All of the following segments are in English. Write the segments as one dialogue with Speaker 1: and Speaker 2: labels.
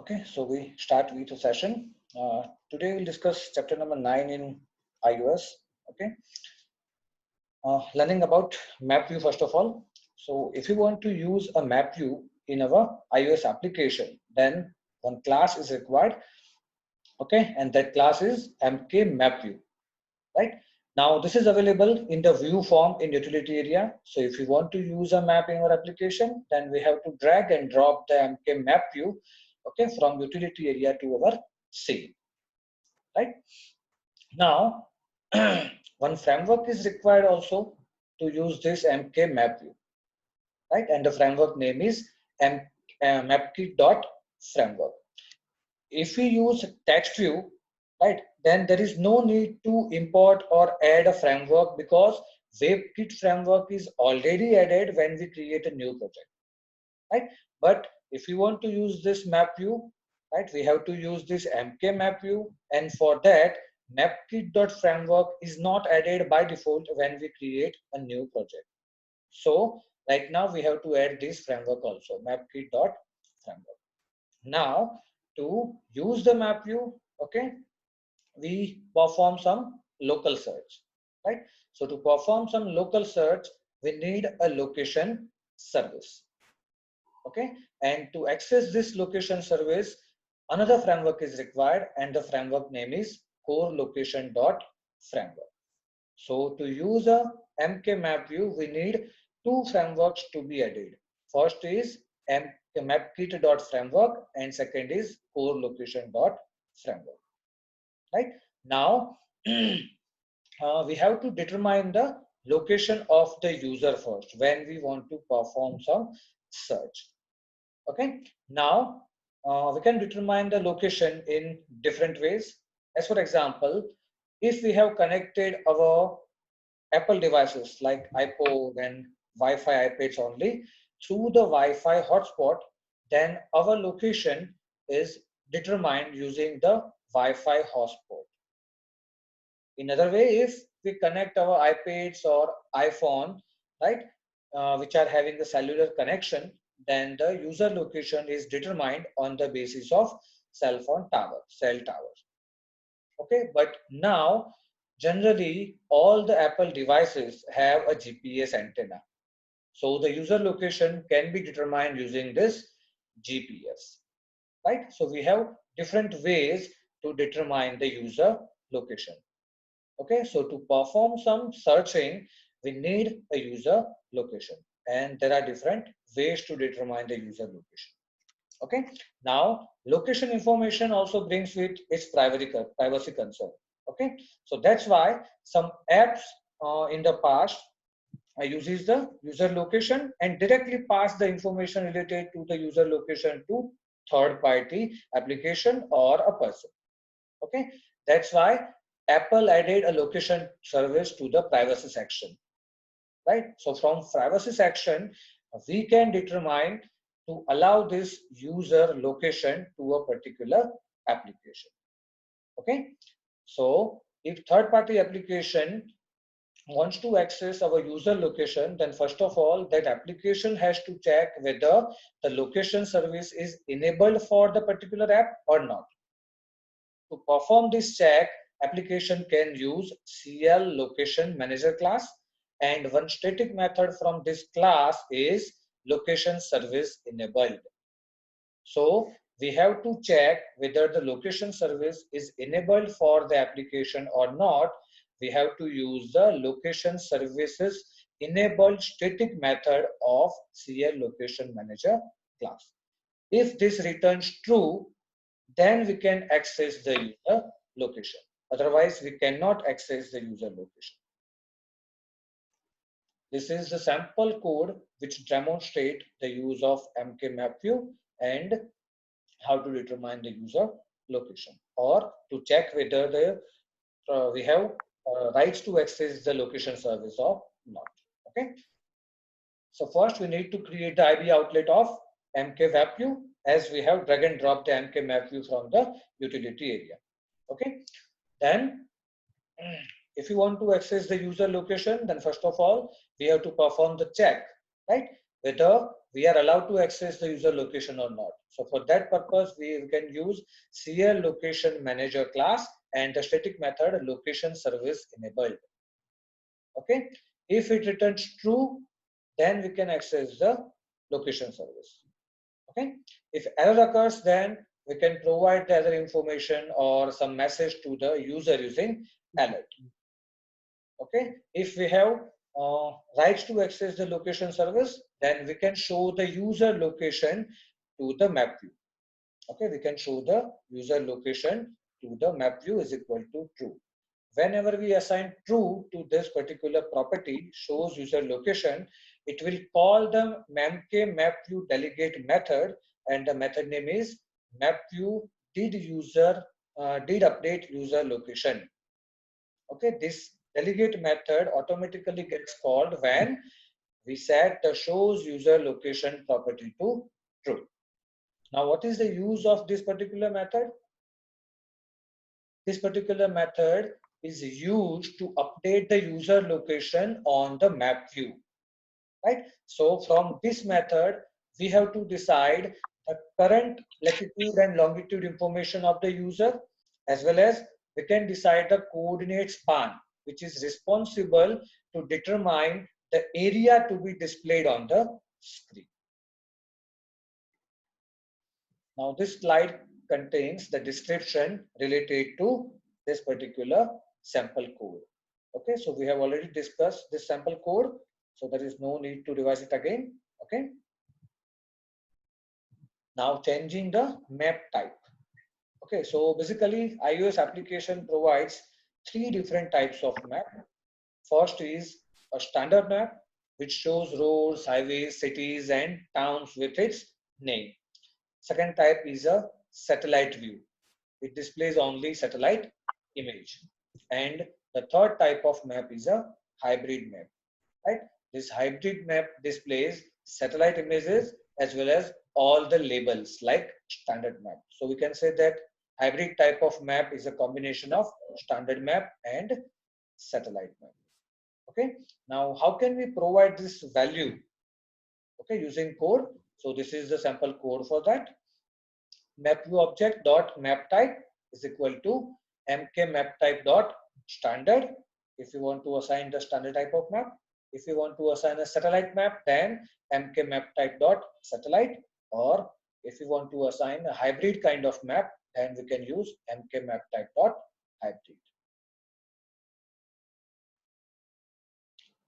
Speaker 1: Okay, so we start with the session. Today we'll discuss chapter number 9 in iOS. Okay, learning about map view first of all. So if you want to use a map view in our iOS application, then one class is required. Okay, and that class is MKMapView. Right now, this is available in the view form in utility area. So if you want to use a map in our application, then we have to drag and drop the MKMapView, okay, from utility area to our scene. Right now, one framework is required also to use this MKMapView. Right, and the framework name is mapkit.framework. If we use text view, right, then there is no need to import or add a framework because WebKit framework is already added when we create a new project, right? But if you want to use this map view, right, we have to use this MKMapView, and for that mapkit.framework is not added by default when we create a new project. So right now we have to add this framework also, mapkit.framework. Now to use the map view, okay, we perform some local search, right? So to perform some local search, we need a location service, okay? And to access this location service, another framework is required, and the framework name is core location.framework. So to use a MKMapView, we need two frameworks to be added. First is MapKit.framework and second is core location.framework. Right now, we have to determine the location of the user first when we want to perform some search. Okay. Now, we can determine the location in different ways. As for example, if we have connected our Apple devices like iPod and Wi-Fi iPads only through the Wi-Fi hotspot, then our location is determined using the Wi-Fi hotspot. In other way, if we connect our iPads or iPhone, right, which are having the cellular connection, then the user location is determined on the basis of cell tower. Okay, but now generally all the Apple devices have a GPS antenna. So the user location can be determined using this GPS, right? So we have different ways to determine the user location. Okay, so to perform some searching, we need a user location, and there are different ways to determine the user location. Okay, now location information also brings with its privacy concern. Okay, so that's why some apps in the past uses the user location and directly pass the information related to the user location to third party application or a person. Okay, that's why Apple added a location service to the privacy section, right? So from privacy section, we can determine to allow this user location to a particular application. Okay, so if third party application wants to access our user location, then first of all that application has to check whether the location service is enabled for the particular app or not. To perform this check, application can use CL location manager class, and one static method from this class is location service enabled. So we have to check whether the location service is enabled for the application or not. We have to use the location services enabled static method of CL location manager class. If this returns true, then we can access the user location. Otherwise, we cannot access the user location. This is the sample code which demonstrates the use of MKMapView and how to determine the user location, or to check whether we have rights to access the location service or not. Okay. So first we need to create the IB outlet of MKMapView, as we have drag and drop the MKMapView from the utility area. Okay. Then if you want to access the user location, then first of all we have to perform the check, right? whether we are allowed to access the user location or not. So for that purpose, we can use CL location manager class and the static method location service enabled. Okay, if it returns true, then we can access the location service. Okay, if error occurs, then we can provide the other information or some message to the user using alert. Okay, if we have rights to access the location service, then we can show the user location to the map view. Okay, we can show the user location to the map view is equal to true. Whenever we assign true to this particular property shows user location, it will call the MKMapView delegate method, and the method name is MapView did update user location. Okay, this delegate method automatically gets called when we set the shows user location property to true. Now, what is the use of this particular method? This particular method is used to update the user location on the map view, right? So from this method, we have to decide the current latitude and longitude information of the user, as well as we can decide the coordinate span, which is responsible to determine the area to be displayed on the screen. Now this slide contains the description related to this particular sample code. Okay, so we have already discussed this sample code, so there is no need to revise it again. Okay, now changing the map type. Okay, so basically iOS application provides three different types of map. First is a standard map, which shows roads, highways, cities and towns with its name. Second type is a satellite view. It displays only satellite image. And the third type of map is a hybrid map, right? This hybrid map displays satellite images as well as all the labels like standard map. So we can say that hybrid type of map is a combination of standard map and satellite map. Okay, now how can we provide this value? Okay, using code. So this is the sample code for that. MapView object dot map type is equal to MKMapType dot standard. If you want to assign the standard type of map, if you want to assign a satellite map, then MKMapType dot satellite, or if you want to assign a hybrid kind of map, then we can use MKMapType dot hybrid.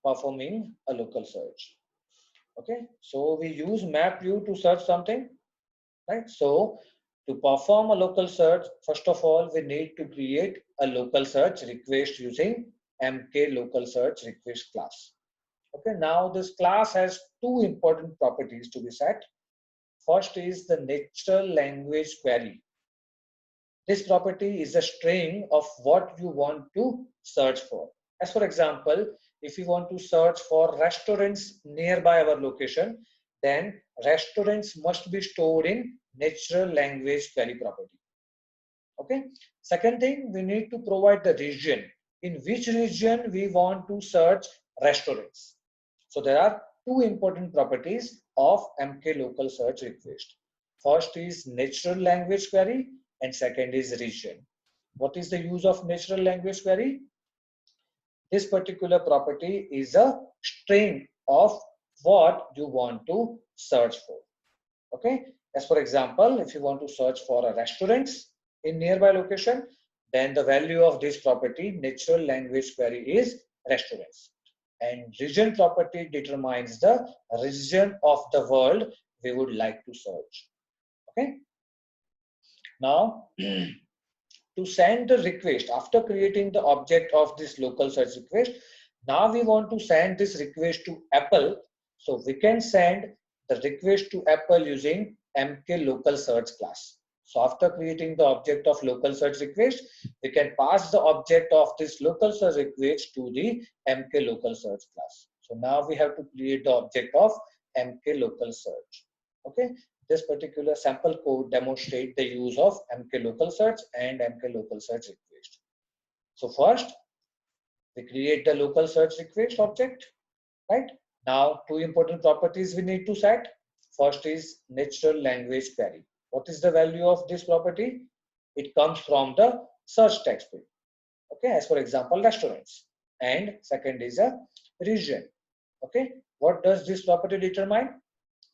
Speaker 1: Performing a local search. Okay, so we use MapView to search something, right? So to perform a local search, first of all, we need to create a local search request using MK local search request class. Okay, now this class has two important properties to be set. First is the natural language query. This property is a string of what you want to search for. As for example, if you want to search for restaurants nearby our location, then restaurants must be stored in natural language query property. Okay. Second thing, we need to provide the region. In which region we want to search restaurants. So there are two important properties of MK local search request. First is natural language query and second is region. What is the use of natural language query? This particular property is a string of what you want to search for. Okay, as for example, if you want to search for a restaurants in nearby location, then the value of this property natural language query is restaurants, and region property determines the region of the world we would like to search. Okay, now to send the request after creating the object of this local search request, now we want to send this request to Apple. So we can send the request to Apple using MK local search class. So after creating the object of local search request, we can pass the object of this local search request to the MK local search class. So now we have to create the object of MK local search. Okay, this particular sample code demonstrates the use of MK local search and MK local search request. So first, we create the local search request object, right? Now, two important properties we need to set. First is natural language query. What is the value of this property? It comes from the search text field. Okay, as for example, restaurants. And second is a region. Okay, what does this property determine?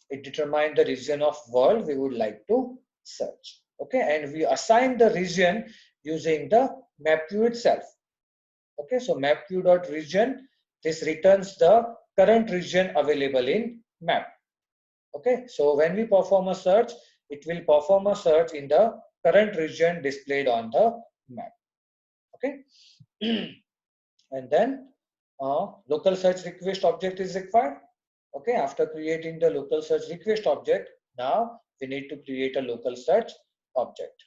Speaker 1: It determines the region of world we would like to search. Okay, and we assign the region using the MapView itself. Okay, so MapView.region, this returns the current region available in map. Okay, so when we perform a search, it will perform a search in the current region displayed on the map. Okay, and then local search request object is required. Okay, after creating the local search request object, now we need to create a local search object.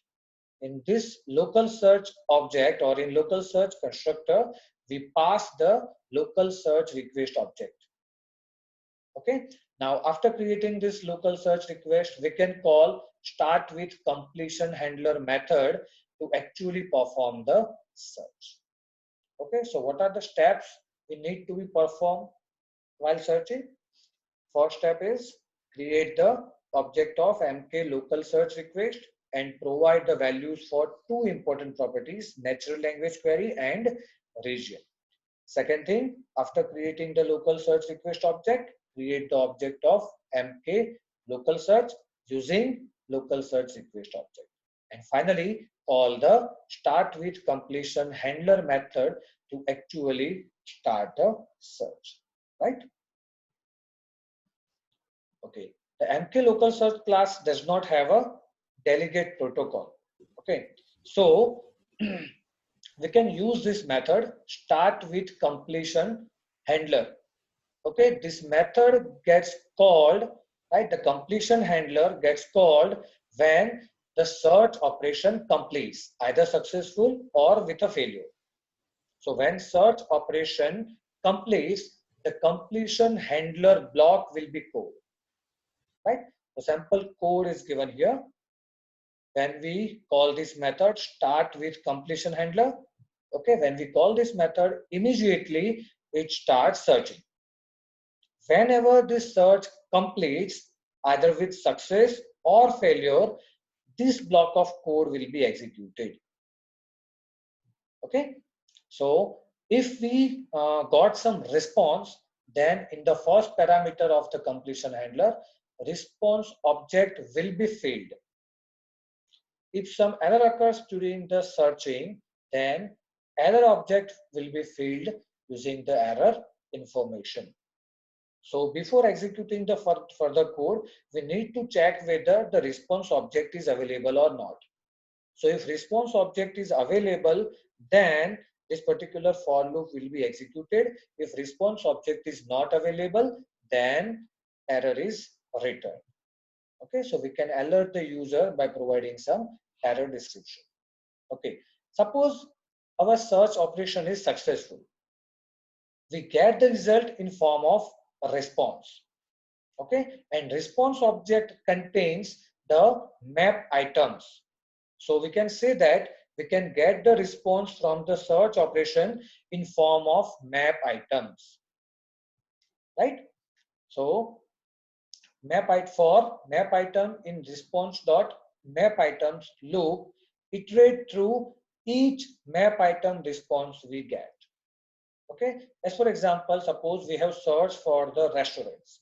Speaker 1: In this local search object or in local search constructor, we pass the local search request object. Okay, now after creating this local search request, we can call start with completion handler method to actually perform the search. Okay, so what are the steps we need to be performed while searching? First step is create the object of MK local search request and provide the values for two important properties, natural language query and region. Second thing, after creating the local search request object, create the object of MK local search using local search request object. And finally, call the start with completion handler method to actually start the search, right? Okay, the MK local search class does not have a delegate protocol. Okay, so we can use this method start with completion handler. Okay, this method gets called, right? The completion handler gets called when the search operation completes, either successful or with a failure. So when search operation completes, the completion handler block will be called. Right? The sample code is given here. When we call this method start with completion handler, okay, when we call this method, immediately it starts searching. Whenever this search completes, either with success or failure, this block of code will be executed. Okay, so if we got some response, then in the first parameter of the completion handler, response object will be filled. If some error occurs during the searching, then error object will be filled using the error information. So before executing the further code, we need to check whether the response object is available or not. So if response object is available, then this particular for loop will be executed. If response object is not available, then error is returned. Okay, so we can alert the user by providing some error description. Okay, suppose our search operation is successful. We get the result in form of a response. Okay, and response object contains the map items. So we can say that we can get the response from the search operation in form of map items, right? So for map item in response.map items loop, iterate through each map item response we get. Okay, as for example, suppose we have searched for the restaurants.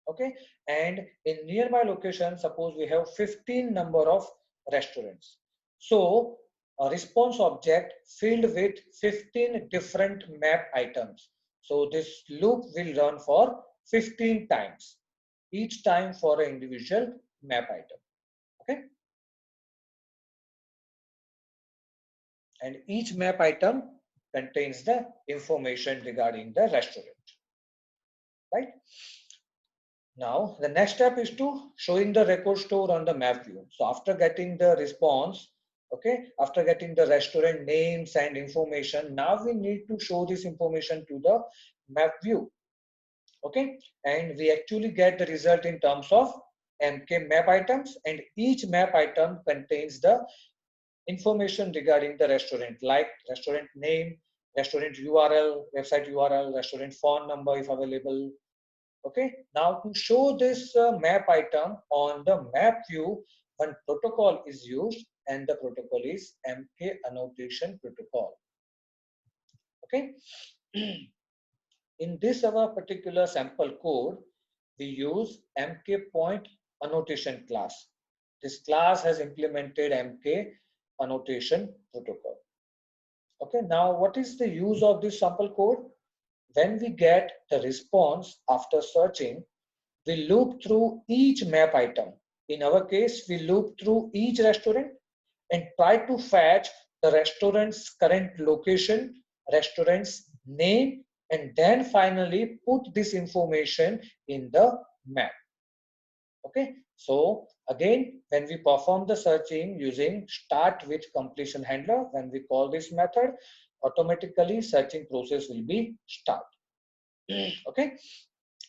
Speaker 1: Okay, and in nearby location, suppose we have 15 number of restaurants. So a response object filled with 15 different map items. So this loop will run for 15 times, each time for an individual map item. Okay, and each map item contains the information regarding the restaurant, right? Now, the next step is to showing the record store on the map view. So after getting the response, okay, after getting the restaurant names and information, now we need to show this information to the map view. Okay, and we actually get the result in terms of MK map items, and each map item contains the information regarding the restaurant, like restaurant name, restaurant URL, website URL, restaurant phone number if available, Okay, now to show this map item on the map view, one protocol is used, and the protocol is MK annotation protocol. Okay, in this our particular sample code, we use MK point annotation class. This class has implemented MK annotation protocol. Okay, now what is the use of this sample code? When we get the response after searching, we loop through each map item. In our case, we loop through each restaurant and try to fetch the restaurant's current location, restaurant's name, and then finally put this information in the map. Okay, so again, when we perform the searching using start with completion handler, when we call this method, automatically searching process will be start. Okay,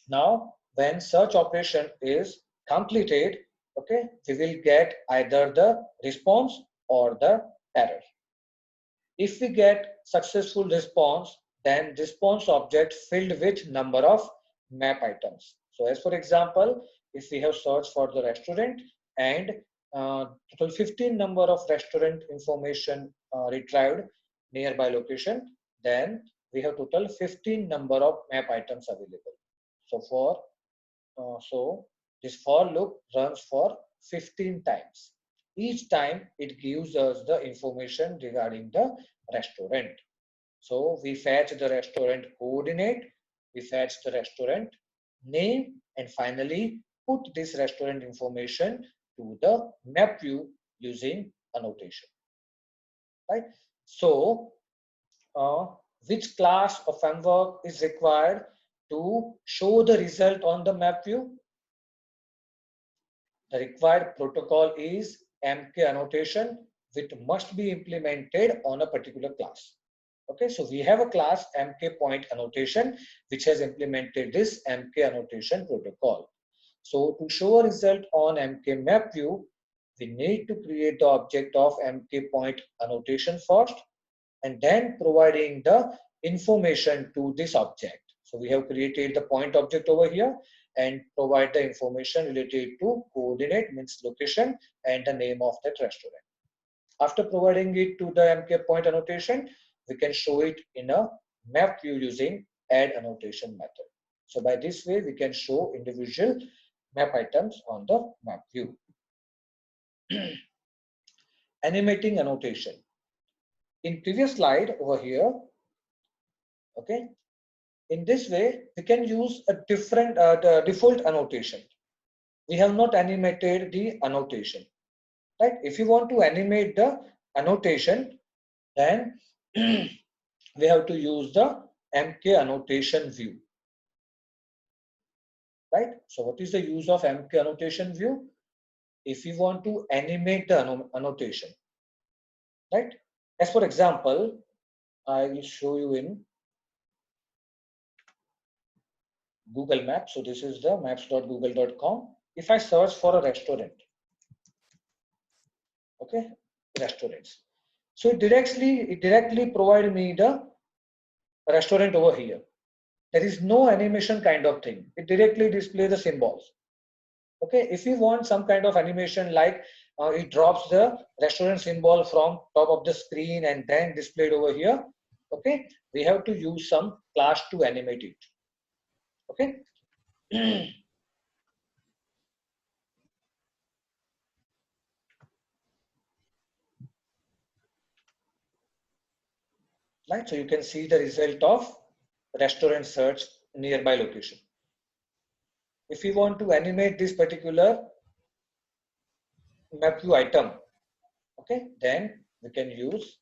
Speaker 1: now when search operation is completed, okay, we will get either the response or the error. If we get successful response, then response object filled with number of map items. So as for example, if we have searched for the restaurant and total 15 number of restaurant information retrieved nearby location, then we have total 15 number of map items available. So this for loop runs for 15 times. Each time it gives us the information regarding the restaurant. So we fetch the restaurant coordinate, we fetch the restaurant name, and finally put this restaurant information to the map view using annotation. Right? So which class of framework is required to show the result on the map view? The required protocol is MK annotation, which must be implemented on a particular class. Okay, so we have a class MK point annotation, which has implemented this MK annotation protocol. So to show a result on MKMapView, we need to create the object of MK point annotation first, and then providing the information to this object. So we have created the point object over here and provide the information related to coordinate, means location, and the name of that restaurant. After providing it to the MK point annotation, we can show it in a map view using add annotation method. So by this way, we can show individual map items on the map view. Animating annotation. In previous slide over here, okay, in this way, we can use a different the default annotation. We have not animated the annotation, right? If you want to animate the annotation, then we have to use the MK annotation view, right? So what is the use of MK annotation view? If you want to animate the annotation, right? As for example, I will show you in Google Maps. So this is the maps.google.com. If I search for a restaurant, okay, restaurants. So it directly provide me the restaurant over here. There is no animation kind of thing. It directly displays the symbols. Okay, if you want some kind of animation like it drops the restaurant symbol from top of the screen and then displayed over here. Okay, we have to use some class to animate it. Okay. Right, so you can see the result of restaurant search nearby location. If we want to animate this particular map view item, okay, then we can use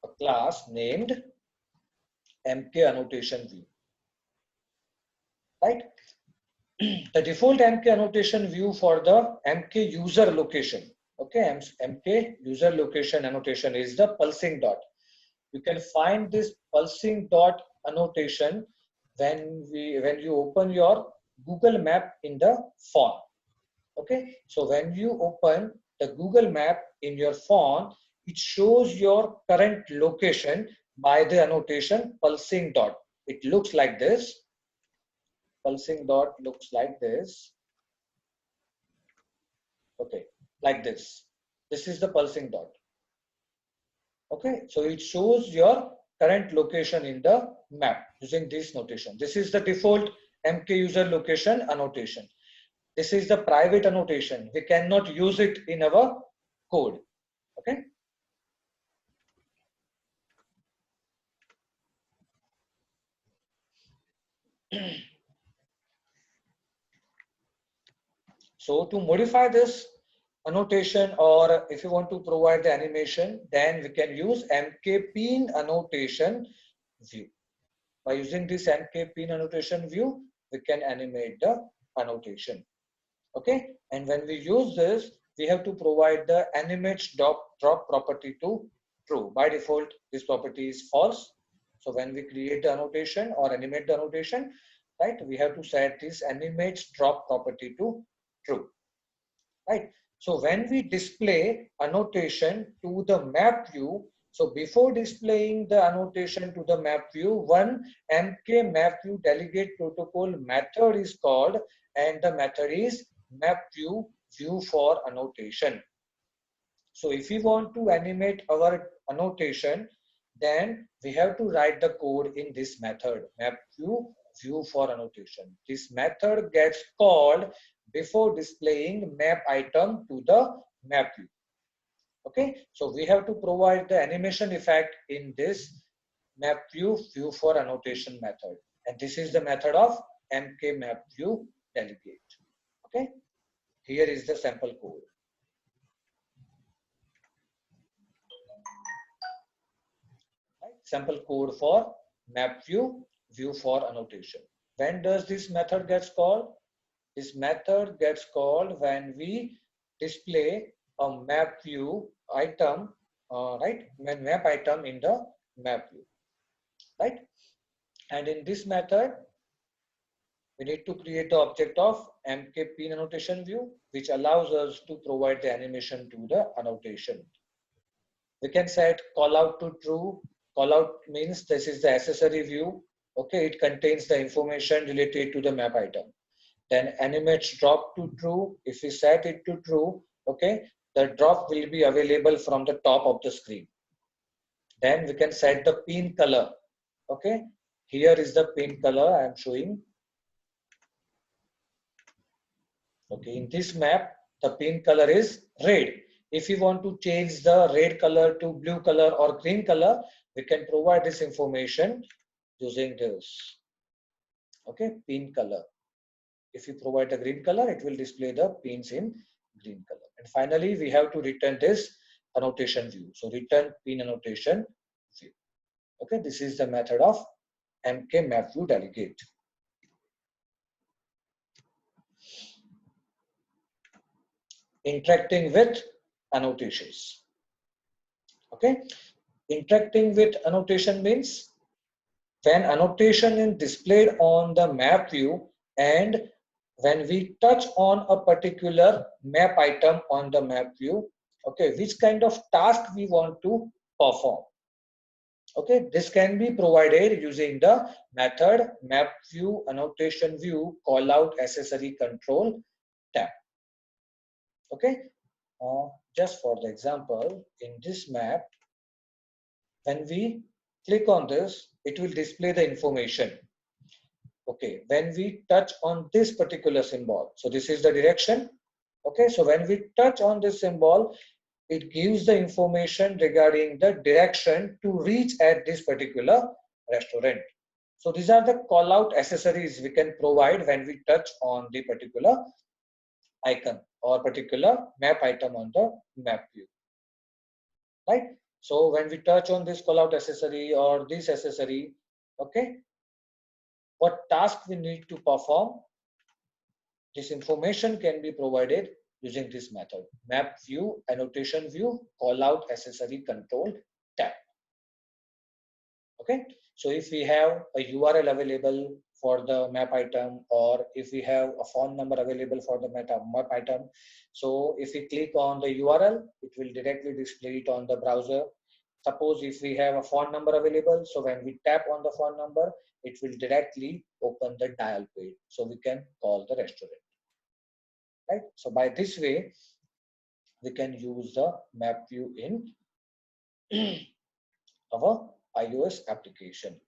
Speaker 1: a class named MK annotation view. Right, the default MK annotation view for the MK user location, okay, MK user location annotation is the pulsing dot. You can find this pulsing dot annotation when you open your Google Map in the phone. Okay, so when you open the Google Map in your phone, it shows your current location by the annotation pulsing dot. It looks like this. pulsing dot looks like this. Okay, like this. This is the pulsing dot. Okay, so it shows your current location in the map using this notation. This is the default MK user location annotation. This is the private annotation. We cannot use it in our code. Okay. So to modify this annotation, or if you want to provide the animation, then we can use MKPin annotation view. By using this MKPin annotation view, we can animate the annotation. Okay, and when we use this, we have to provide the animate drop property to true. By default, this property is false. So when we create the annotation or animate the annotation, right, we have to set this animate drop property to true. Right. So when we display annotation to the map view, so before displaying the annotation to the map view, one MKMapView delegate protocol method is called, and the method is MapView view for annotation. So if we want to animate our annotation, then we have to write the code in this method, MapView view for annotation. This method gets called before displaying map item to the map view. Okay, so we have to provide the animation effect in this map view for annotation method, and this is the method of MKMapView delegate. Okay, here is the sample code. Right? Sample code for map view for annotation. When does this method gets called? This method gets called when we display a map view item, right? When map item in the map view, right? And in this method, we need to create the object of MKPin annotation view, which allows us to provide the animation to the annotation. We can set call out to true. Call out means this is the accessory view. Okay, it contains the information related to the map item. Then animate drop to true. If we set it to true, okay, the drop will be available from the top of the screen. Then we can set the pin color. Okay, here is the pin color I am showing. Okay, in this map, the pin color is red. If you want to change the red color to blue color or green color, we can provide this information using this. Okay, pin color. If you provide the green color, it will display the pins in green color. And finally, we have to return this annotation view. So return pin annotation view. Okay, this is the method of MKMapView delegate. Interacting with annotations. Okay, interacting with annotation means when annotation is displayed on the map view, and when we touch on a particular map item on the map view, okay, which kind of task we want to perform. Okay, this can be provided using the method MapView annotation view call out accessory control tab. Okay, just for the example, in this map, when we click on this, it will display the information. Okay, when we touch on this particular symbol, so this is the direction. Okay, so when we touch on this symbol, it gives the information regarding the direction to reach at this particular restaurant. So these are the call out accessories we can provide when we touch on the particular icon or particular map item on the map view, right? So when we touch on this call out accessory or this accessory, okay, what task we need to perform, this information can be provided using this method, map view annotation view call out accessory control tab. Okay, so if we have a URL available for the map item, or if we have a phone number available for the map item, so if we click on the URL, it will directly display it on the browser. Suppose if we have a phone number available, so when we tap on the phone number, it will directly open the dial pad, so we can call the restaurant, right? So by this way, we can use the map view in our iOS application.